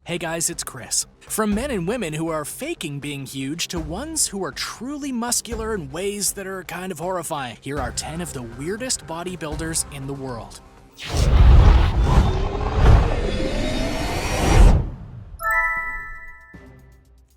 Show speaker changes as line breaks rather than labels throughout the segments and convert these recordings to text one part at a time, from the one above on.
Hey guys, it's Chris. From men and women who are faking being huge to ones who are truly muscular in ways that are kind of horrifying, here are 10 of the weirdest bodybuilders in the world.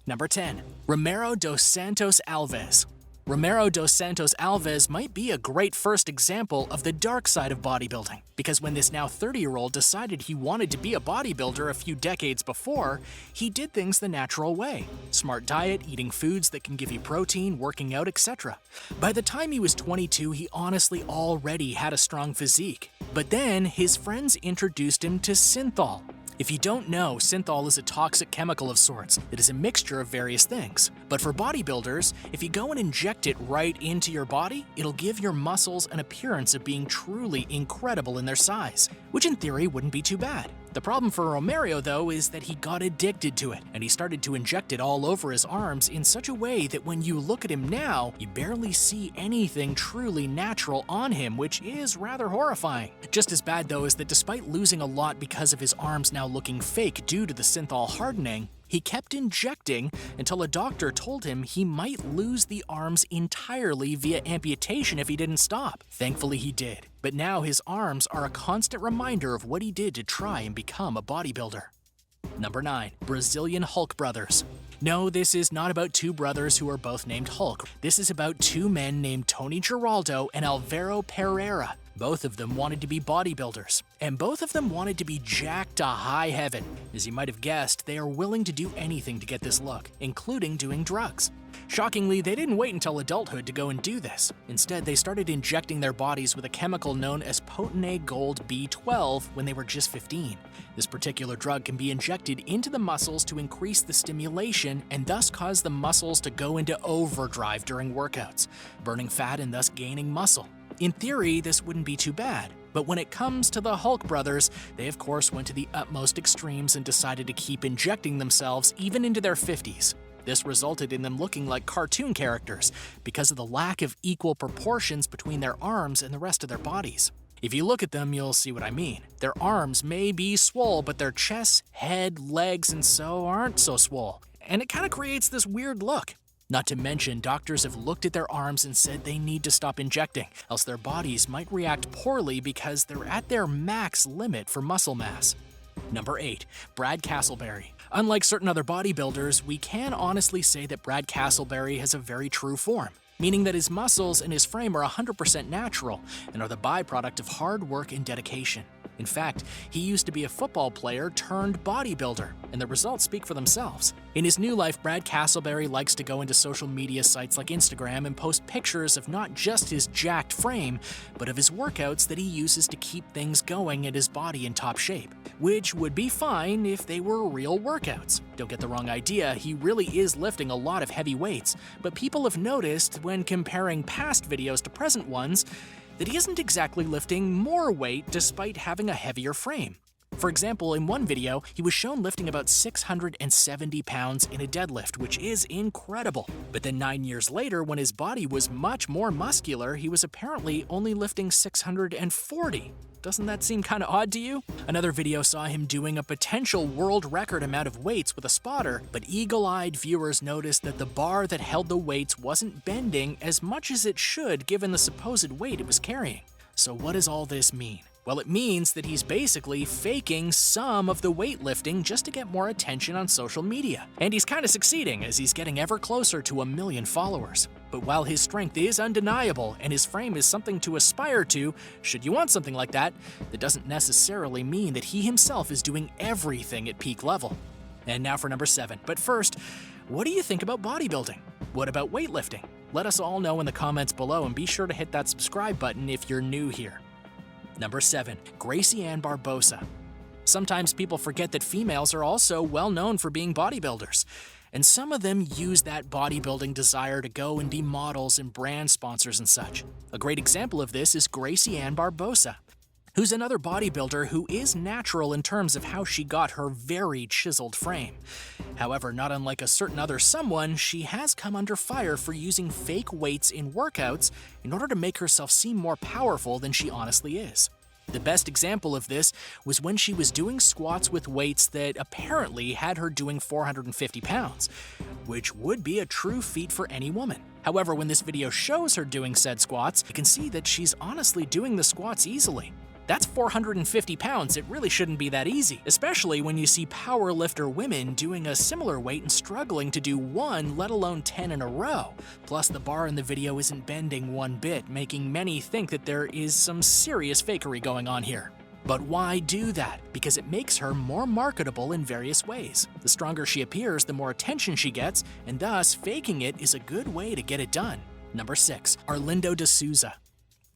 Number 10. Romario Dos Santos Alves. Romario Dos Santos Alves might be a great first example of the dark side of bodybuilding, because when this now 30-year-old decided he wanted to be a bodybuilder a few decades before, he did things the natural way. Smart diet, eating foods that can give you protein, working out, etc. By the time he was 22, he honestly already had a strong physique. But then, his friends introduced him to Synthol. If you don't know, Synthol is a toxic chemical of sorts that is a mixture of various things. But for bodybuilders, if you go and inject it right into your body, it'll give your muscles an appearance of being truly incredible in their size, which in theory wouldn't be too bad. The problem for Romario, though, is that he got addicted to it, and he started to inject it all over his arms in such a way that when you look at him now, you barely see anything truly natural on him, which is rather horrifying. Just as bad, though, is that despite losing a lot because of his arms now looking fake due to the Synthol hardening, he kept injecting until a doctor told him he might lose the arms entirely via amputation if he didn't stop. Thankfully he did, but now his arms are a constant reminder of what he did to try and become a bodybuilder. Number 9. Brazilian Hulk brothers. No, this is not about two brothers who are both named Hulk. This is about two men named Tony Geraldo and Alvaro Pereira. Both of them wanted to be bodybuilders, and both of them wanted to be jacked to high heaven. As you might have guessed, they are willing to do anything to get this look, including doing drugs. Shockingly, they didn't wait until adulthood to go and do this. Instead, they started injecting their bodies with a chemical known as POPEYE Gold B12 when they were just 15. This particular drug can be injected into the muscles to increase the stimulation and thus cause the muscles to go into overdrive during workouts, burning fat and thus gaining muscle. In theory, this wouldn't be too bad, but when it comes to the Hulk brothers, they of course went to the utmost extremes and decided to keep injecting themselves even into their 50s. This resulted in them looking like cartoon characters because of the lack of equal proportions between their arms and the rest of their bodies. If you look at them, you'll see what I mean. Their arms may be swole, but their chests, head, legs, and so aren't so swole. And it kind of creates this weird look. Not to mention, doctors have looked at their arms and said they need to stop injecting, else their bodies might react poorly because they're at their max limit for muscle mass. Number 8. Brad Castleberry. Unlike certain other bodybuilders, we can honestly say that Brad Castleberry has a very true form, meaning that his muscles and his frame are 100% natural and are the byproduct of hard work and dedication. In fact, he used to be a football player turned bodybuilder, and the results speak for themselves. In his new life, Brad Castleberry likes to go into social media sites like Instagram and post pictures of not just his jacked frame, but of his workouts that he uses to keep things going and his body in top shape, which would be fine if they were real workouts. Don't get the wrong idea, he really is lifting a lot of heavy weights, but people have noticed when comparing past videos to present ones that he isn't exactly lifting more weight despite having a heavier frame. For example, in one video, he was shown lifting about 670 pounds in a deadlift, which is incredible. But then 9 years later, when his body was much more muscular, he was apparently only lifting 640. Doesn't that seem kind of odd to you? Another video saw him doing a potential world record amount of weights with a spotter, but eagle-eyed viewers noticed that the bar that held the weights wasn't bending as much as it should given the supposed weight it was carrying. So what does all this mean? Well, it means that he's basically faking some of the weightlifting just to get more attention on social media. And he's kind of succeeding as he's getting ever closer to 1 million followers. But while his strength is undeniable and his frame is something to aspire to, should you want something like that, that doesn't necessarily mean that he himself is doing everything at peak level. And now for number 7. But first, what do you think about bodybuilding? What about weightlifting? Let us all know in the comments below, and be sure to hit that subscribe button if you're new here. Number 7. GRACY and BARBOSA. Sometimes people forget that females are also well known for being bodybuilders, and some of them use that bodybuilding desire to go and be models and brand sponsors and such. A great example of this is GRACY and BARBOSA, who's another bodybuilder who is natural in terms of how she got her very chiseled frame. However, not unlike a certain other someone, she has come under fire for using fake weights in workouts in order to make herself seem more powerful than she honestly is. The best example of this was when she was doing squats with weights that apparently had her doing 450 pounds, which would be a true feat for any woman. However, when this video shows her doing said squats, you can see that she's honestly doing the squats easily. That's 450 pounds, it really shouldn't be that easy, especially when you see powerlifter women doing a similar weight and struggling to do 1, let alone 10 in a row. Plus, the bar in the video isn't bending one bit, making many think that there is some serious fakery going on here. But why do that? Because it makes her more marketable in various ways. The stronger she appears, the more attention she gets, and thus faking it is a good way to get it done. Number 6. Arlindo de Souza.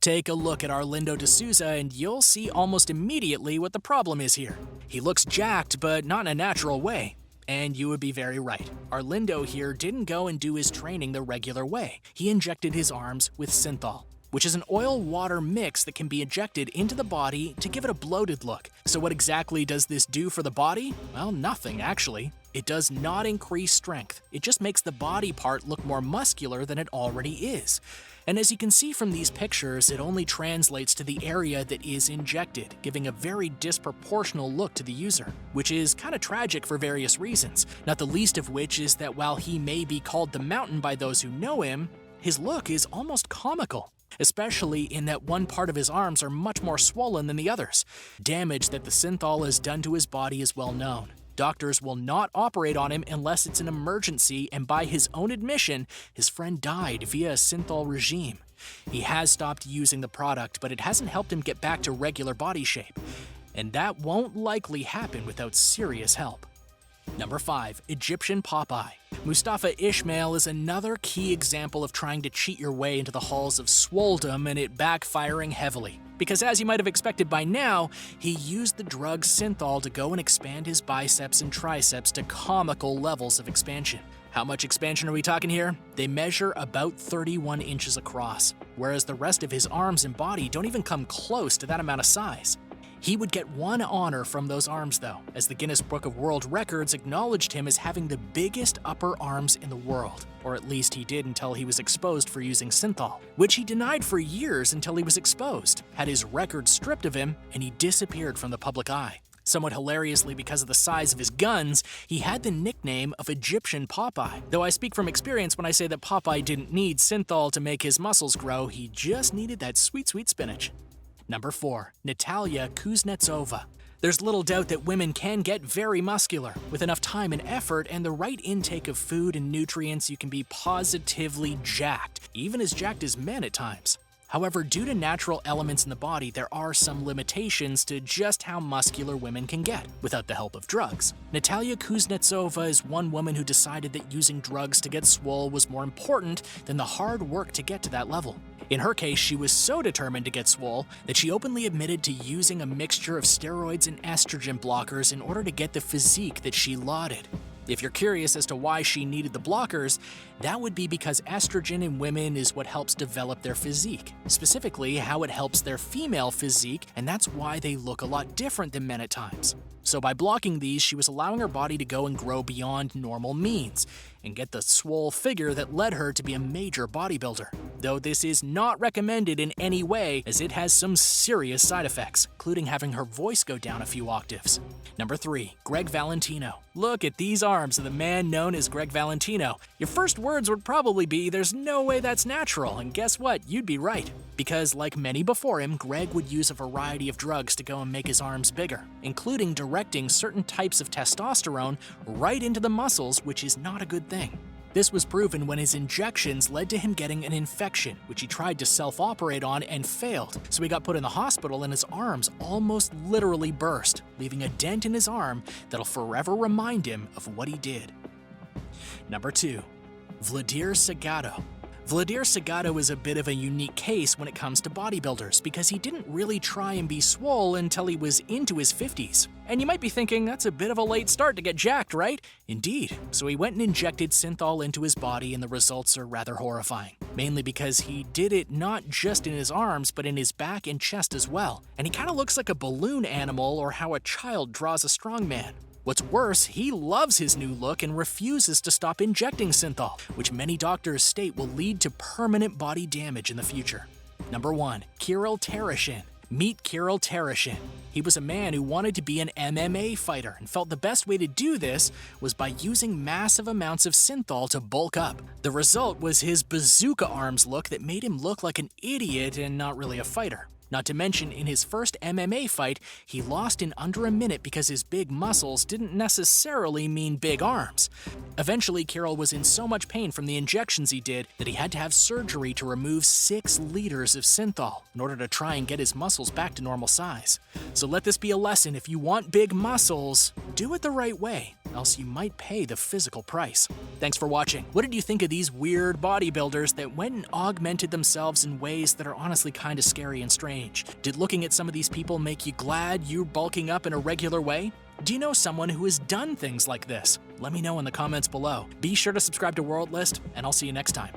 Take a look at Arlindo de Souza and you'll see almost immediately what the problem is here. He looks jacked, but not in a natural way. And you would be very right. Arlindo here didn't go and do his training the regular way. He injected his arms with Synthol, which is an oil-water mix that can be injected into the body to give it a bloated look. So what exactly does this do for the body? Well, nothing actually. It does not increase strength. It just makes the body part look more muscular than it already is. And as you can see from these pictures, it only translates to the area that is injected, giving a very disproportional look to the user, which is kind of tragic for various reasons, not the least of which is that while he may be called the Mountain by those who know him, his look is almost comical, especially in that one part of his arms are much more swollen than the others. Damage that the Synthol has done to his body is well known. Doctors will not operate on him unless it's an emergency, and by his own admission, his friend died via a Synthol regime. He has stopped using the product, but it hasn't helped him get back to regular body shape, and that won't likely happen without serious help. Number 5. Egyptian Popeye. Mustafa Ismail is another key example of trying to cheat your way into the halls of swoledom and it backfiring heavily. Because as you might have expected by now, he used the drug Synthol to go and expand his biceps and triceps to comical levels of expansion. How much expansion are we talking here? They measure about 31 inches across, whereas the rest of his arms and body don't even come close to that amount of size. He would get one honor from those arms though, as the Guinness Book of World Records acknowledged him as having the biggest upper arms in the world, or at least he did until he was exposed for using Synthol, which he denied for years until he was exposed, had his record stripped of him, and he disappeared from the public eye. Somewhat hilariously, because of the size of his guns, he had the nickname of Egyptian Popeye. Though I speak from experience when I say that Popeye didn't need Synthol to make his muscles grow, he just needed that sweet, sweet spinach. Number 4. NATALIYA KUZNETSOVA. There's little doubt that women can get very muscular. With enough time and effort and the right intake of food and nutrients, you can be positively jacked, even as jacked as men at times. However, due to natural elements in the body, there are some limitations to just how muscular women can get without the help of drugs. NATALIYA KUZNETSOVA is one woman who decided that using drugs to get swole was more important than the hard work to get to that level. In her case, she was so determined to get swole that she openly admitted to using a mixture of steroids and estrogen blockers in order to get the physique that she lauded. If you're curious as to why she needed the blockers, that would be because estrogen in women is what helps develop their physique, specifically how it helps their female physique, and that's why they look a lot different than men at times. So by blocking these, she was allowing her body to go and grow beyond normal means, and get the swole figure that led her to be a major bodybuilder. Though this is not recommended in any way, as it has some serious side effects, including having her voice go down a few octaves. Number 3. GREGG Valentino. Look at these arms of the man known as GREGG Valentino. Your first words would probably be, there's no way that's natural, and guess what? You'd be right. Because like many before him, Greg would use a variety of drugs to go and make his arms bigger, including directing certain types of testosterone right into the muscles, which is not a good thing. This was proven when his injections led to him getting an infection, which he tried to self-operate on and failed, so he got put in the hospital and his arms almost literally burst, leaving a dent in his arm that'll forever remind him of what he did. Number 2. Vladimir Sagado. Vladimir Sagado is a bit of a unique case when it comes to bodybuilders because he didn't really try and be swole until he was into his 50s. And you might be thinking that's a bit of a late start to get jacked, right? Indeed. So he went and injected Synthol into his body and the results are rather horrifying. Mainly because he did it not just in his arms but in his back and chest as well. And he kind of looks like a balloon animal or how a child draws a strongman. What's worse, he loves his new look and refuses to stop injecting Synthol, which many doctors state will lead to permanent body damage in the future. Number 1. KIRIL TERESHIN. Meet KIRIL TERESHIN. He was a man who wanted to be an MMA fighter and felt the best way to do this was by using massive amounts of Synthol to bulk up. The result was his bazooka arms look that made him look like an idiot and not really a fighter. Not to mention, in his first MMA fight, he lost in under a minute because his big muscles didn't necessarily mean big arms. Eventually, KIRIL was in so much pain from the injections he did that he had to have surgery to remove 6 liters of Synthol in order to try and get his muscles back to normal size. So let this be a lesson: if you want big muscles, do it the right way, else you might pay the physical price. Thanks for watching. What did you think of these weird bodybuilders that went and augmented themselves in ways that are honestly kind of scary and strange? Did looking at some of these people make you glad you're bulking up in a regular way? Do you know someone who has done things like this? Let me know in the comments below. Be sure to subscribe to World List, and I'll see you next time.